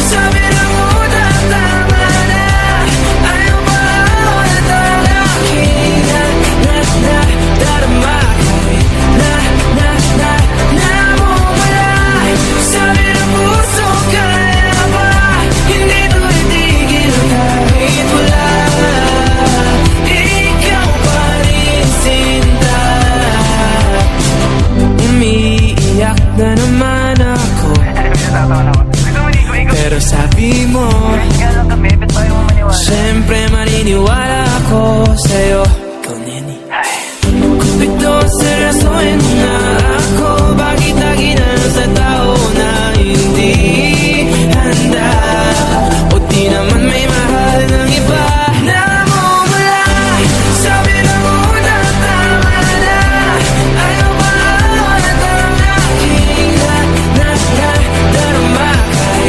Sabi na mo na tama na, ayaw pa ako na talaki. Darama ko'y namumula. Sabi ng puso, kaya ba hindi to itigil kahit wala ikaw pa rin, sinta. Umiiyak na naman ako, pero sabi mo siyempre maniniwala ako sa'yo. Ikaw, Neni. Kung ito seryosohin mo na ako, bakit lagi na lang sa tao na hindi handa?